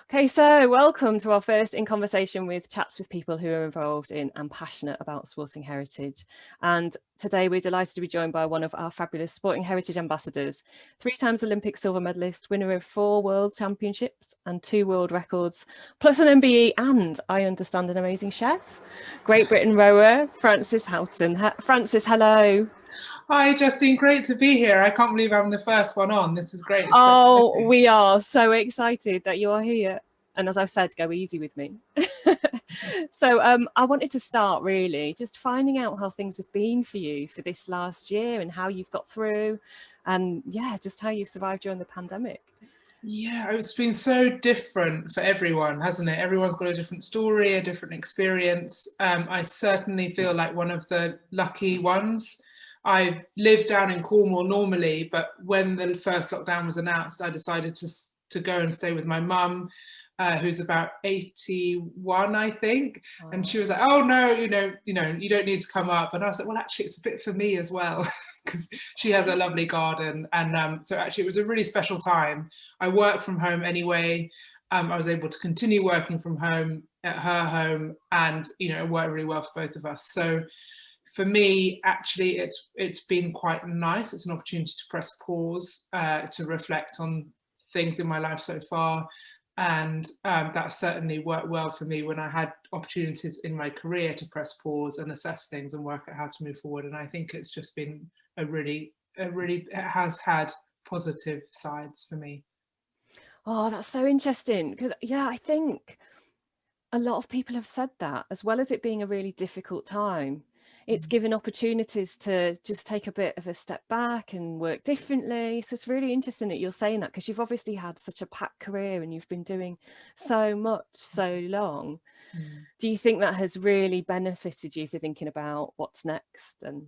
Okay, so welcome to our first In Conversation with chats with people who are involved in and passionate about sporting heritage. And today we're delighted to be joined by one of our fabulous sporting heritage ambassadors, 3 times Olympic silver medalist, winner of 4 world championships and 2 world records, plus an MBE and, I understand, an amazing chef. Great Britain rower, Frances Houghton. Frances, hello. Hi, Justine. Great to be here. I can't believe I'm the first one on. This is great. It's so Oh, exciting. we are so excited that you are here. And as I've said, go easy with me. So I wanted to start really just finding out how things have been for you for this last year and how you've got through and yeah, just how you've survived during the pandemic. Yeah, it's been so different for everyone, hasn't it? Everyone's got a different story, a different experience. I certainly feel like one of the lucky ones. I live down in Cornwall normally, but when the first lockdown was announced, I decided to go and stay with my mum, who's about 81, I think. And she was like, "Oh no, you don't need to come up." And I was like, "Well, actually, it's a bit for me as well." Because she has a lovely garden, and so actually it was a really special time. I work from home anyway. I was able to continue working from home at her home, and it worked really well for both of us. So for me, actually, it's been quite nice. It's an opportunity to press pause, to reflect on things in my life so far, and that certainly worked well for me when I had opportunities in my career to press pause and assess things and work out how to move forward. And I think it's just been it has had positive sides for me. Oh, that's so interesting because yeah, I think a lot of people have said that, as well as it being a really difficult time. It's given opportunities to just take a bit of a step back and work differently. So it's really interesting that you're saying that because you've obviously had such a packed career and you've been doing so much so long. Mm. Do you think that has really benefited you for thinking about what's next? And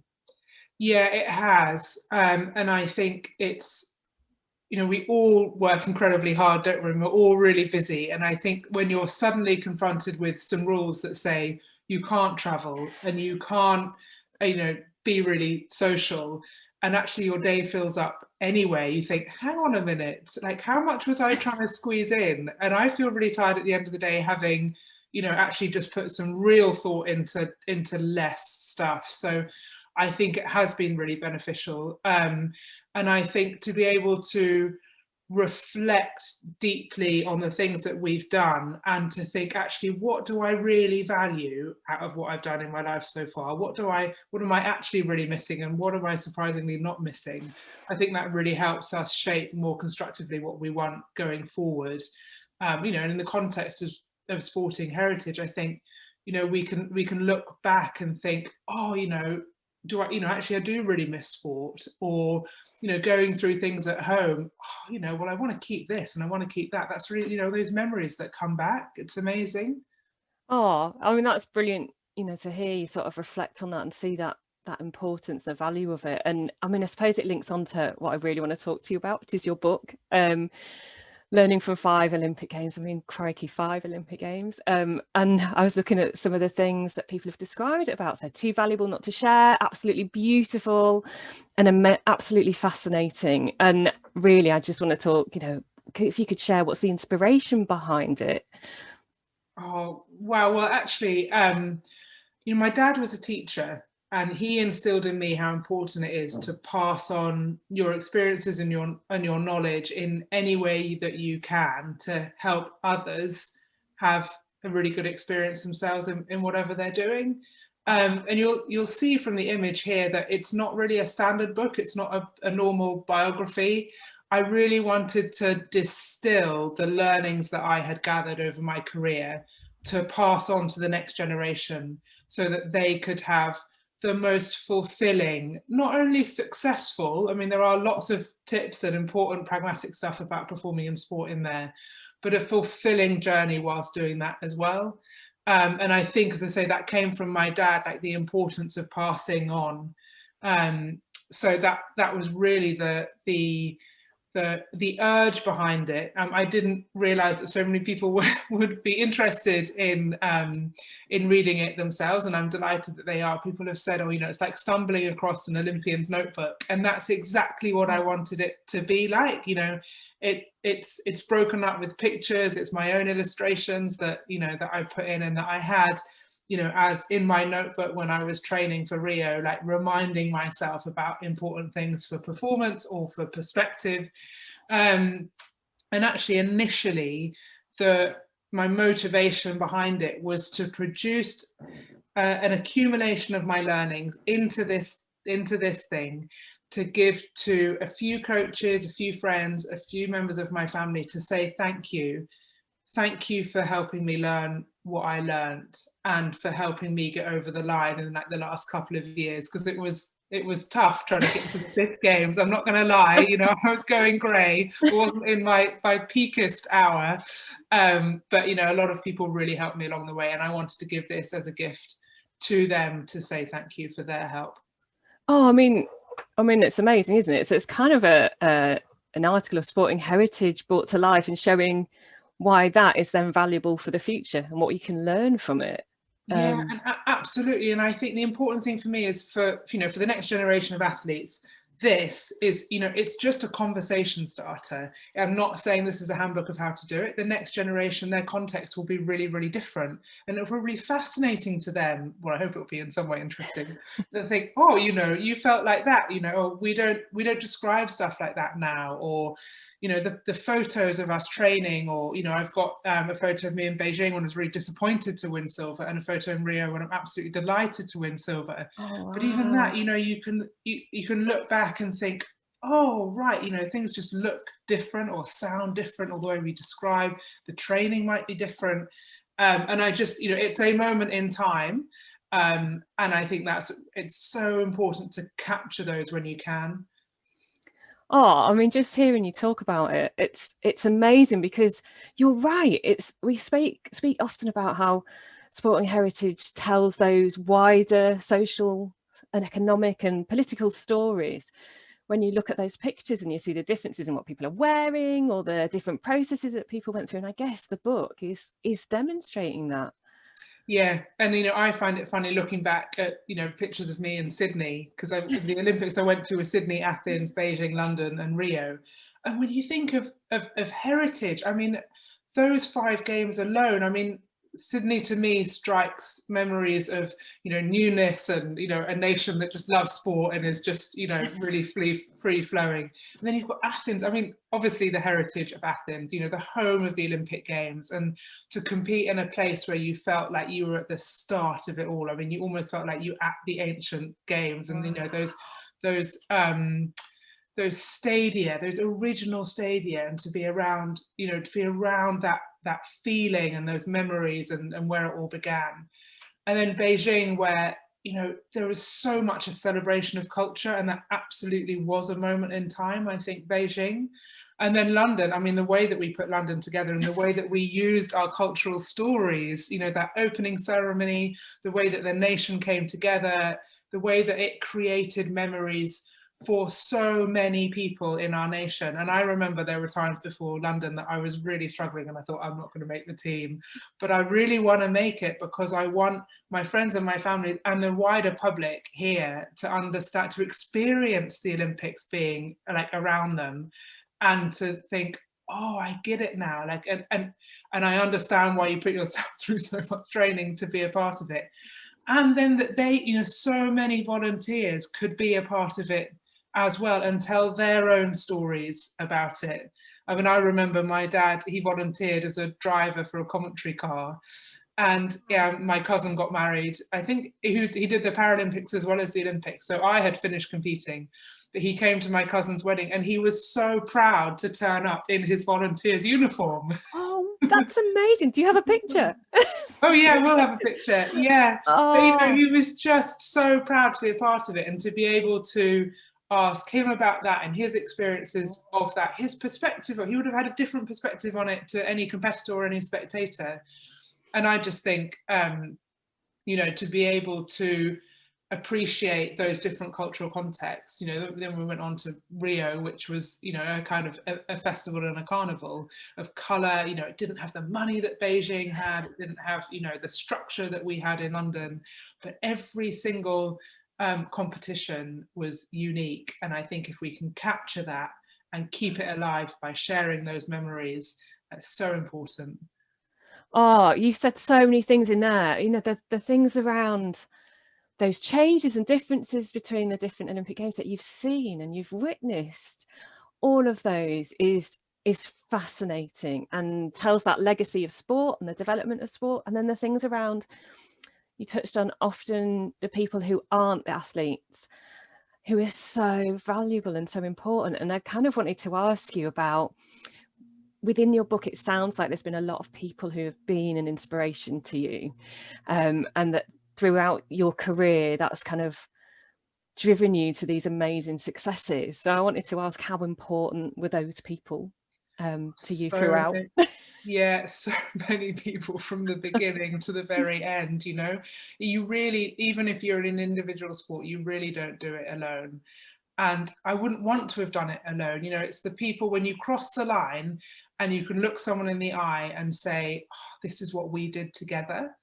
Yeah, it has. And I think we all work incredibly hard, don't we? We're all really busy. And I think when you're suddenly confronted with some rules that say you can't travel and you can't, be really social, and actually your day fills up anyway, you think, hang on a minute, like how much was I trying to squeeze in? And I feel really tired at the end of the day having, actually just put some real thought into less stuff. So I think it has been really beneficial. And I think to be able to reflect deeply on the things that we've done and to think, actually, what do I really value out of what I've done in my life so far? What am I actually really missing, and what am I surprisingly not missing? I think that really helps us shape more constructively what we want going forward. And in the context of sporting heritage, I think, we can look back and think, oh, actually I do really miss sport, or going through things at home, well, I want to keep this and I want to keep that. That's really, those memories that come back. It's amazing. oh, I mean, that's brilliant, to hear you sort of reflect on that and see that importance, the value of it. And I mean, I suppose it links on to what I really want to talk to you about, which is your book. Learning from 5 Olympic Games. I mean, crikey, 5 Olympic Games. And I was looking at some of the things that people have described it about. So too valuable not to share, absolutely beautiful, and absolutely fascinating. And really, I just want to talk, if you could share what's the inspiration behind it. Oh, wow. Well, actually, my dad was a teacher, and he instilled in me how important it is to pass on your experiences and your knowledge in any way that you can to help others have a really good experience themselves in whatever they're doing. And you'll see from the image here that it's not really a standard book. It's not a normal biography. I really wanted to distill the learnings that I had gathered over my career to pass on to the next generation so that they could have the most fulfilling, not only successful, I mean, there are lots of tips and important pragmatic stuff about performing in sport in there, but a fulfilling journey whilst doing that as well. And I think, as I say, that came from my dad, like the importance of passing on. So that was really the urge behind it. I didn't realize that so many people would be interested in reading it themselves, and I'm delighted that they are. People have said, oh, you know, it's like stumbling across an Olympian's notebook, and that's exactly what I wanted it to be like. You know, it's broken up with pictures, it's my own illustrations that, you know, that I put in, and that I had, you know, as in my notebook when I was training for Rio, like reminding myself about important things for performance or for perspective. And actually initially my motivation behind it was to produce an accumulation of my learnings into this thing, to give to a few coaches, a few friends, a few members of my family, to say thank you for helping me learn what I learned, and for helping me get over the line in like the last couple of years, because it was tough trying to get to the 5th games. I'm not going to lie, you know, I was going grey. It wasn't in my peakest hour, but you know, a lot of people really helped me along the way, and I wanted to give this as a gift to them, to say thank you for their help. Oh, I mean, it's amazing, isn't it? So it's kind of an article of sporting heritage brought to life, and showing why that is then valuable for the future and what you can learn from it. Yeah, and absolutely. And I think the important thing for me is for the next generation of athletes, this is, you know, it's just a conversation starter. I'm not saying this is a handbook of how to do it. The next generation, their context will be really, really different, and it'll be fascinating to them. Well, I hope it'll be in some way interesting. They'll think, oh, you know, you felt like that, you know, or we don't describe stuff like that now, or you know, the photos of us training, or, you know, I've got a photo of me in Beijing when I was really disappointed to win silver, and a photo in Rio when I'm absolutely delighted to win silver. Oh, wow. But even that, you know, you can look back and think, oh, right, you know, things just look different or sound different, or the way we describe the training might be different. And I just, you know, it's a moment in time. And I think it's so important to capture those when you can. Oh, I mean, just hearing you talk about it, it's amazing, because you're right. We speak often about how sporting heritage tells those wider social and economic and political stories. When you look at those pictures and you see the differences in what people are wearing, or the different processes that people went through, and I guess the book is demonstrating that. Yeah, and you know, I find it funny looking back at, you know, pictures of me in Sydney, because the Olympics I went to were Sydney, Athens, Beijing, London, and Rio. And when you think of heritage, I mean, those 5 games alone, I mean, Sydney to me strikes memories of, you know, newness, and, you know, a nation that just loves sport and is just, you know, really free flowing. And then you've got Athens. I mean, obviously the heritage of Athens, you know, the home of the Olympic Games, and to compete in a place where you felt like you were at the start of it all. I mean, you almost felt like you were at the ancient games, and you know, those stadia, those original stadia, and to be around, you know, to be around that feeling and those memories, and where it all began. And then Beijing, where, you know, there was so much a celebration of culture, and that absolutely was a moment in time, I think, Beijing. And then London, I mean, the way that we put London together, and the way that we used our cultural stories, you know, that opening ceremony, the way that the nation came together, the way that it created memories for so many people in our nation. And I remember there were times before London that I was really struggling, and I thought, I'm not going to make the team, but I really want to make it, because I want my friends and my family and the wider public here to understand, to experience the Olympics being like around them, and to think, oh, I get it now, like, and I understand why you put yourself through so much training to be a part of it. And then that they, you know, so many volunteers could be a part of it as well, and tell their own stories about it. I mean, I remember my dad, he volunteered as a driver for a commentary car. And yeah, my cousin got married. I think he did the Paralympics as well as the Olympics. So I had finished competing, but he came to my cousin's wedding, and he was so proud to turn up in his volunteer's uniform. Oh, that's amazing. Do you have a picture? Oh yeah, we'll have a picture. Yeah. Oh. But, you know, he was just so proud to be a part of it, and to be able to ask him about that and his experiences of that, his perspective. He would have had a different perspective on it to any competitor or any spectator. And I just think, you know, to be able to appreciate those different cultural contexts. You know, then we went on to Rio, which was, you know, a kind of a festival and a carnival of color. You know, it didn't have the money that Beijing had, it didn't have, you know, the structure that we had in London, but every single competition was unique. And I think if we can capture that and keep it alive by sharing those memories, that's so important. Oh, you've said so many things in there. You know, the things around those changes and differences between the different Olympic Games that you've seen and you've witnessed, all of those is fascinating and tells that legacy of sport and the development of sport. And then the things around, you touched on often the people who aren't the athletes, who is so valuable and so important. And I kind of wanted to ask you about, within your book, it sounds like there's been a lot of people who have been an inspiration to you, and that throughout your career, that's kind of driven you to these amazing successes. So I wanted to ask, how important were those people to you throughout? Yeah, so many people from the beginning to the very end. You know, you really, even if you're in an individual sport, you really don't do it alone. And I wouldn't want to have done it alone. You know, it's the people when you cross the line and you can look someone in the eye and say, oh, this is what we did together.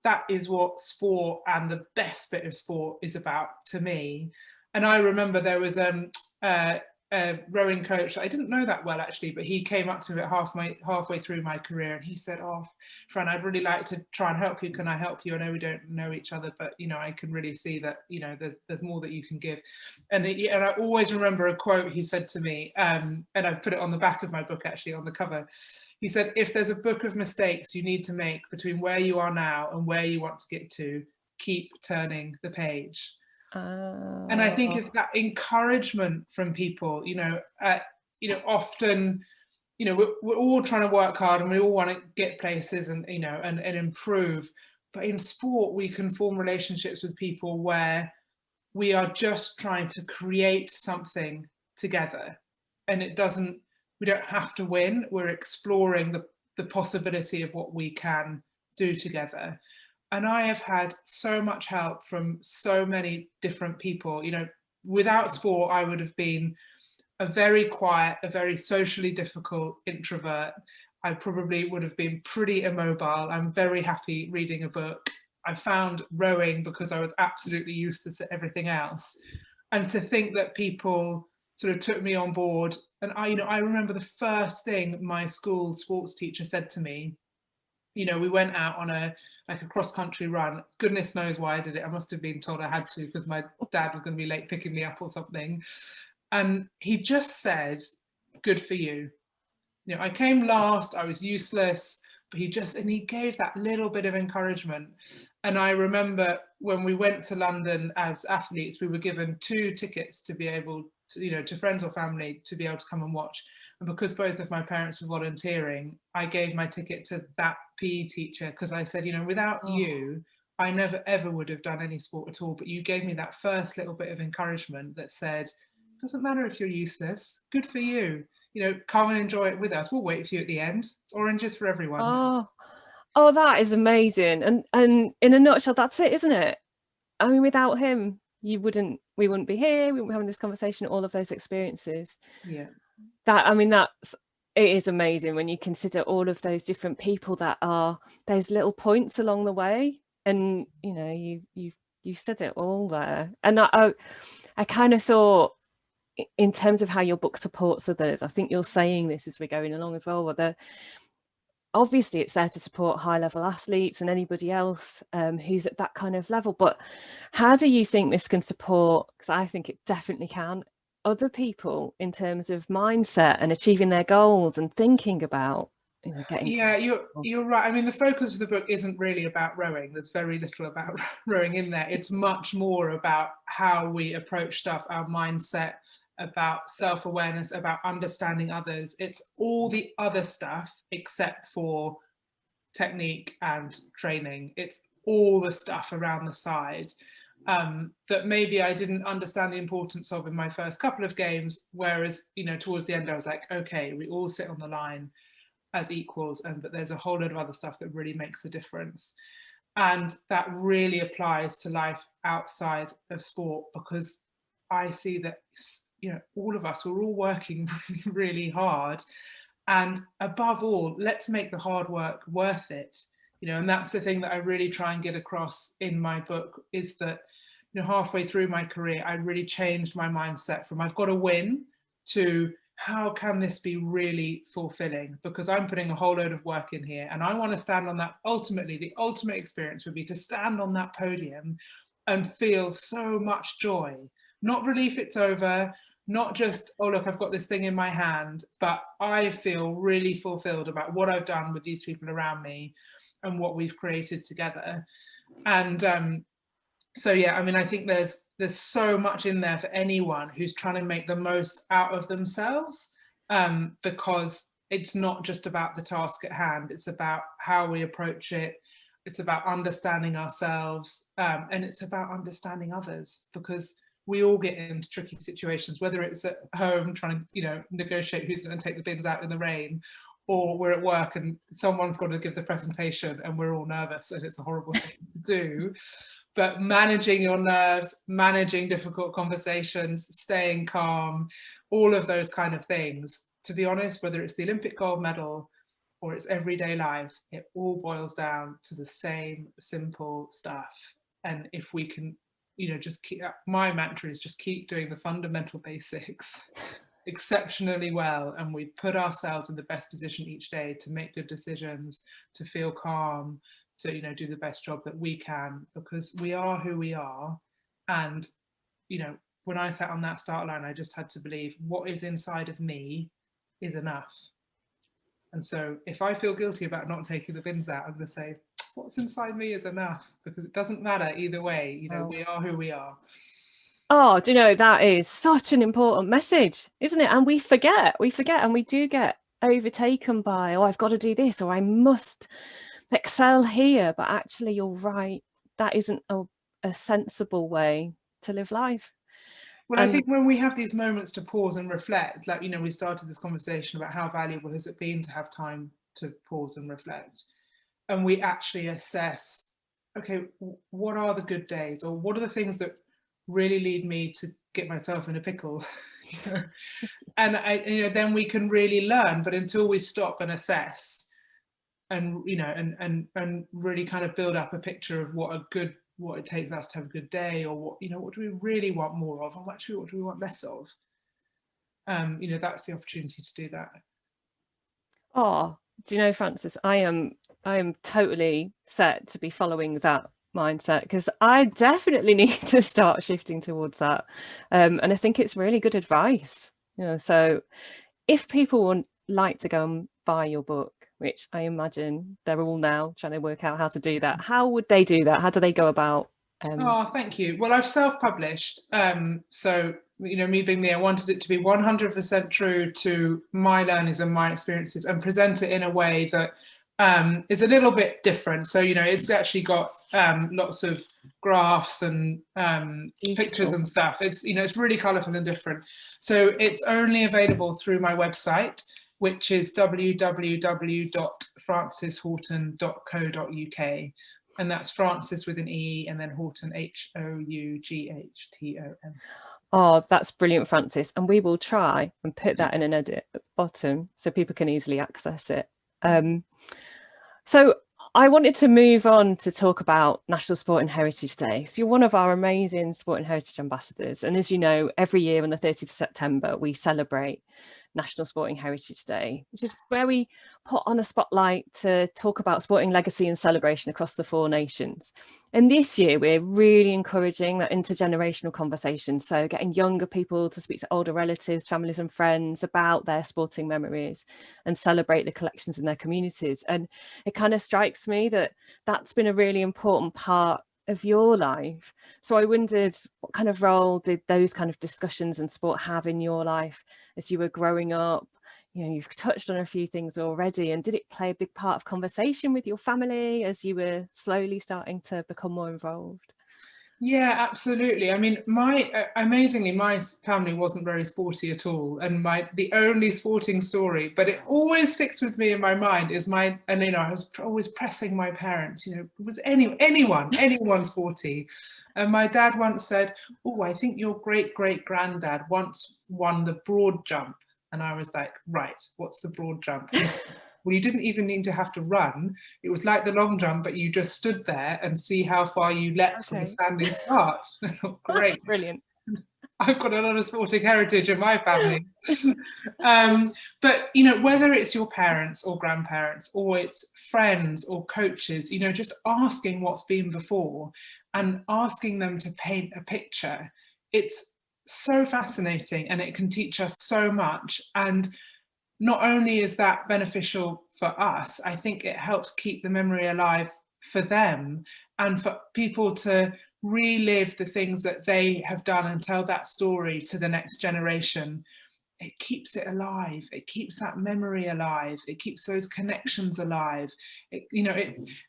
That is what sport and the best bit of sport is about to me. And I remember there was a rowing coach I didn't know that well actually, but he came up to me about halfway through my career, and he said, "Oh, Fran, I'd really like to try and help you. Can I help you? I know we don't know each other, but you know, I can really see that, you know, there's more that you can give." And I always remember a quote he said to me, and I've put it on the back of my book actually, on the cover. He said, "If there's a book of mistakes you need to make between where you are now and where you want to get to, keep turning the page." And I think if that encouragement from people, you know, often, you know, we're all trying to work hard and we all want to get places and, you know, and improve. But in sport, we can form relationships with people where we are just trying to create something together. And we don't have to win. We're exploring the possibility of what we can do together. And I have had so much help from so many different people. You know, without sport, I would have been a very quiet, a very socially difficult introvert. I probably would have been pretty immobile. I'm very happy reading a book. I found rowing because I was absolutely useless at everything else. And to think that people sort of took me on board. And I remember the first thing my school sports teacher said to me. You know, we went out on a cross-country run. Goodness knows why I did it. I must have been told I had to because my dad was going to be late picking me up or something. And he just said, "Good for you." You know, I came last, I was useless, but he gave that little bit of encouragement. And I remember when we went to London as athletes, we were given 2 tickets to be able to, you know, to friends or family to be able to come and watch. And because both of my parents were volunteering, I gave my ticket to that PE teacher because I said, you know, without you, I never ever would have done any sport at all. But you gave me that first little bit of encouragement that said, doesn't matter if you're useless, good for you. You know, come and enjoy it with us. We'll wait for you at the end. It's oranges for everyone. Oh, that is amazing. And in a nutshell, that's it, isn't it? I mean, without him, we wouldn't be here. We wouldn't be having this conversation, all of those experiences. Yeah. It is amazing when you consider all of those different people that are those little points along the way. And, you know, you said it all there. And I kind of thought, in terms of how your book supports others, I think you're saying this as we're going along as well, whether obviously it's there to support high level athletes and anybody else who's at that kind of level, but how do you think this can support, because I think it definitely can, other people in terms of mindset and achieving their goals and thinking about, you know, getting you're right. I mean, the focus of the book isn't really about rowing. There's very little about rowing in there. It's much more about how we approach stuff, our mindset, about self-awareness, about understanding others. It's all the other stuff except for technique and training. It's all the stuff around the side that maybe I didn't understand the importance of in my first couple of games, whereas, you know, towards the end I was like, okay, we all sit on the line as equals, but there's a whole load of other stuff that really makes a difference. And that really applies to life outside of sport, because I see that, you know, all of us, we're all working really, really hard. And above all, let's make the hard work worth it. You know, and that's the thing that I really try and get across in my book, is that, you know, halfway through my career, I really changed my mindset from I've got to win to how can this be really fulfilling, because I'm putting a whole load of work in here and I want to stand on that. Ultimately, the ultimate experience would be to stand on that podium and feel so much joy, not relief it's over, not just, oh look, I've got this thing in my hand, but I feel really fulfilled about what I've done with these people around me and what we've created together. And so yeah, I mean, I think there's so much in there for anyone who's trying to make the most out of themselves, because it's not just about the task at hand, it's about how we approach it, it's about understanding ourselves, and it's about understanding others, because we all get into tricky situations, whether it's at home trying to, you know, negotiate who's going to take the bins out in the rain, or we're at work and someone's got to give the presentation and we're all nervous and it's a horrible thing to do. But managing your nerves, managing difficult conversations, staying calm, all of those kind of things, to be honest, whether it's the Olympic gold medal or it's everyday life, it all boils down to the same simple stuff. And if we can, you know, just keep, my mantra is just keep doing the fundamental basics exceptionally well, and we put ourselves in the best position each day to make good decisions, to feel calm, to, you know, do the best job that we can, because we are who we are. And, you know, when I sat on that start line, I just had to believe what is inside of me is enough. And so if I feel guilty about not taking the bins out, I'm going to say, what's inside me is enough, because it doesn't matter either way. You know, we are who we are. Oh, do you know, that is such an important message, isn't it? And we forget, and we do get overtaken by, oh, I've got to do this, or I must excel here. But actually, you're right, that isn't a sensible way to live life. Well, I think when we have these moments to pause and reflect, like, you know, we started this conversation about how valuable has it been to have time to pause and reflect, and we actually assess, okay, what are the good days, or what are the things that really lead me to get myself in a pickle? You know? And you know, then we can really learn. But until we stop and assess, and, you know, and really kind of build up a picture of what it takes us to have a good day, or what, you know, what do we really want more of, and actually what do we want less of, you know, that's the opportunity to do that. Oh, do you know, Frances, I am totally set to be following that mindset, because I definitely need to start shifting towards that, and I think it's really good advice, you know. So if people would like to go and buy your book, which I imagine they're all now trying to work out how to do that, how would they do that? How do they go about Oh, thank you. Well, I've self-published, so, you know, me being me, I wanted it to be 100% true to my learnings and my experiences, and present it in a way that is a little bit different. So, you know, it's actually got lots of graphs and pictures and stuff. It's, you know, it's really colourful and different. So it's only available through my website, which is www.franceshoughton.co.uk. And that's Frances with an E, and then Houghton, Houghton. Oh, that's brilliant, Frances. And we will try and put that in an edit at the bottom so people can easily access it. So I wanted to move on to talk about National Sport and Heritage Day. So you're one of our amazing Sport and Heritage ambassadors. And as you know, every year on the 30th of September, we celebrate National Sporting Heritage Day, which is where we put on a spotlight to talk about sporting legacy and celebration across the 4 nations. And this year, we're really encouraging that intergenerational conversation. So getting younger people to speak to older relatives, families and friends about their sporting memories and celebrate the collections in their communities. And it kind of strikes me that that's been a really important part of your life. So I wondered, what kind of role did those kind of discussions and sport have in your life as you were growing up? You know, you've touched on a few things already, and did it play a big part of conversation with your family as you were slowly starting to become more involved? Yeah, absolutely. I mean, amazingly, my family wasn't very sporty at all, and the only sporting story, but it always sticks with me in my mind, is and I was always pressing my parents, was anyone sporty? And my dad once said, "Oh, I think your great granddad once won the broad jump." And I was like, "Right, what's the broad jump?" And he said, "Well, you didn't even need to have to run. It was like the long jump, but you just stood there and see how far you leapt from a Okay. standing start." I thought, great. Brilliant. I've got a lot of sporting heritage in my family. But, whether it's your parents or grandparents, or it's friends or coaches, just asking what's been before and asking them to paint a picture, it's so fascinating, and it can teach us so much. And not only is that beneficial for us, I think it helps keep the memory alive for them, and for people to relive the things that they have done and tell that story to the next generation. It keeps it alive. It keeps that memory alive. It keeps those connections alive.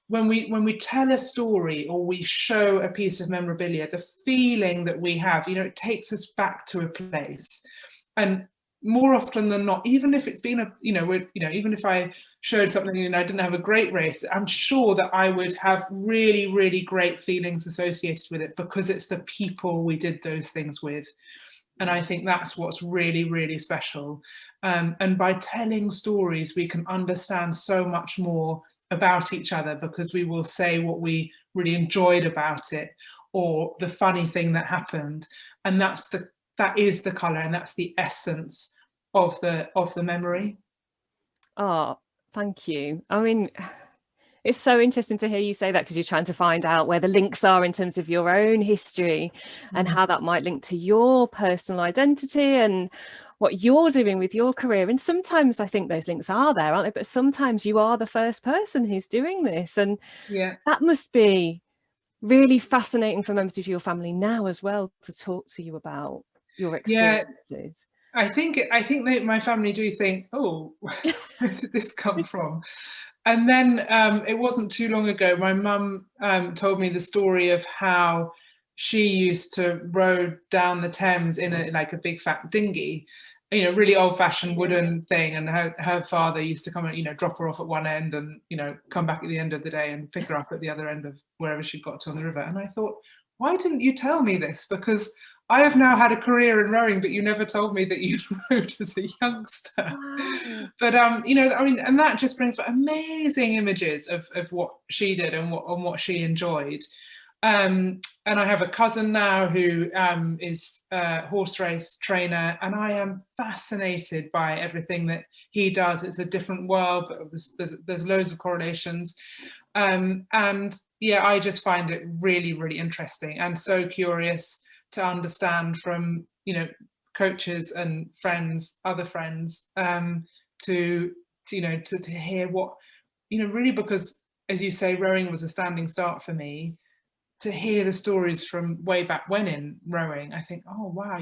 When we tell a story or we show a piece of memorabilia, the feeling that we have, it takes us back to a place. And more often than not, even if it's been even if I showed something and I didn't have a great race, I'm sure that I would have really, really great feelings associated with it, because it's the people we did those things with. And I think that's what's really, really special. And by telling stories, we can understand so much more about each other, because we will say what we really enjoyed about it, or the funny thing that happened. And that is the colour, and that's the essence of the memory. Oh, thank you. I mean, it's so interesting to hear you say that, because you're trying to find out where the links are in terms of your own history and how that might link to your personal identity and what you're doing with your career. And sometimes I think those links are there, aren't they? But sometimes you are the first person who's doing this, and Yeah, that must be really fascinating for members of your family now as well, to talk to you about your yeah. experiences. I think that my family do think, "Oh, where did this come from?" And then it wasn't too long ago, my mum told me the story of how she used to row down the Thames in a big fat dinghy, really old-fashioned wooden thing. And her father used to come and drop her off at one end, and come back at the end of the day and pick her up at the other end of wherever she got to on the river. And I thought, why didn't you tell me this? Because I have now had a career in rowing, but you never told me that you rowed as a youngster. Wow. But and that just brings back amazing images of what she did and what she enjoyed. And I have a cousin now who is a horse race trainer, and I am fascinated by everything that he does. It's a different world, but there's loads of correlations. And yeah, I just find it really, really interesting, and so curious to understand from coaches and friends, other friends, to hear what really, because as you say, rowing was a standing start for me. To hear the stories from way back when in rowing, I think, oh wow,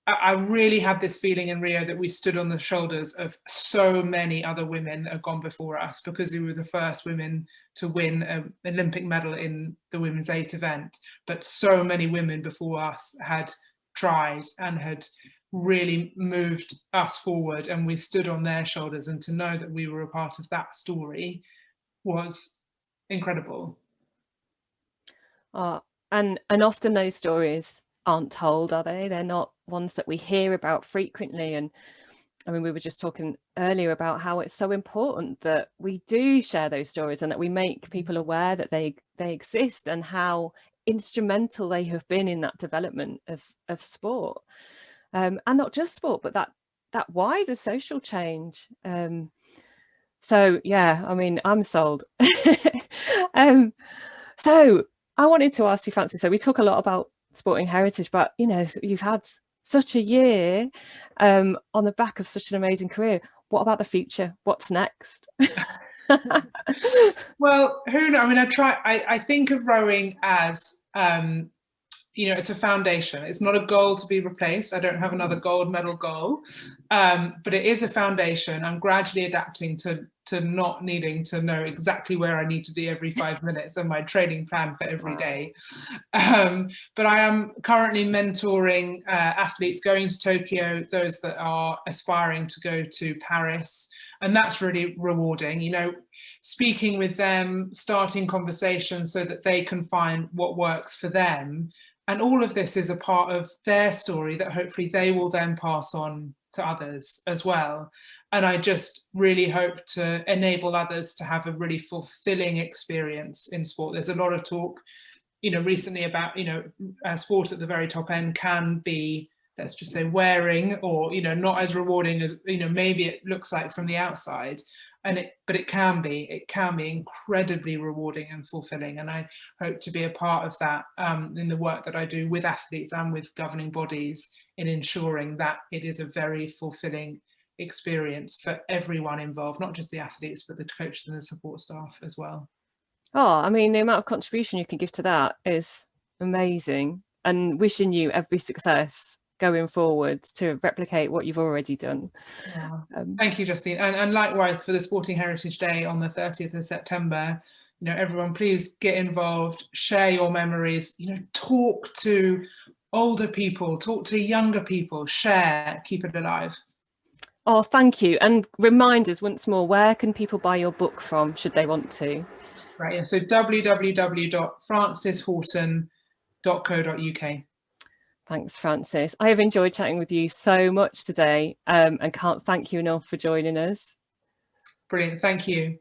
I really had this feeling in Rio that we stood on the shoulders of so many other women that had gone before us, because we were the first women to win an Olympic medal in the women's 8 event. But so many women before us had tried and had really moved us forward, and we stood on their shoulders. And to know that we were a part of that story was incredible. And often those stories aren't told, are they? They're not ones that we hear about frequently. And I mean, we were just talking earlier about how it's so important that we do share those stories, and that we make people aware that they exist, and how instrumental they have been in that development of sport, and not just sport, but that wider social change. So yeah, I mean, I'm sold. So I wanted to ask you, Frances, so we talk a lot about sporting heritage, but you've had such a year on the back of such an amazing career. What about the future? What's next? Well, who knows? I mean, I think of rowing as it's a foundation. It's not a goal to be replaced. I don't have another gold medal goal, but it is a foundation. I'm gradually adapting to to not needing to know exactly where I need to be every 5 minutes and my training plan for every day. But I am currently mentoring athletes going to Tokyo, those that are aspiring to go to Paris, and that's really rewarding, you know, speaking with them, starting conversations so that they can find what works for them. And all of this is a part of their story that hopefully they will then pass on to others as well. And I just really hope to enable others to have a really fulfilling experience in sport. There's a lot of talk, you know, recently about, you know, sport at the very top end can be, let's just say, wearing, or, you know, not as rewarding as, you know, maybe it looks like from the outside. But it can be incredibly rewarding and fulfilling, and I hope to be a part of that in the work that I do with athletes and with governing bodies, in ensuring that it is a very fulfilling experience for everyone involved, not just the athletes, but the coaches and the support staff as well. Oh, I mean, the amount of contribution you can give to that is amazing, and wishing you every success going forward to replicate what you've already done. Thank you, Justine, and likewise for the Sporting Heritage Day on the 30th of September. You know, everyone, please get involved, share your memories, you know, talk to older people, talk to younger people, share, keep it alive. Oh, thank you. And remind us once more, where can people buy your book from, should they want to? Right, yeah, so www.franceshoughton.co.uk. Thanks, Frances. I have enjoyed chatting with you so much today, and can't thank you enough for joining us. Brilliant, thank you.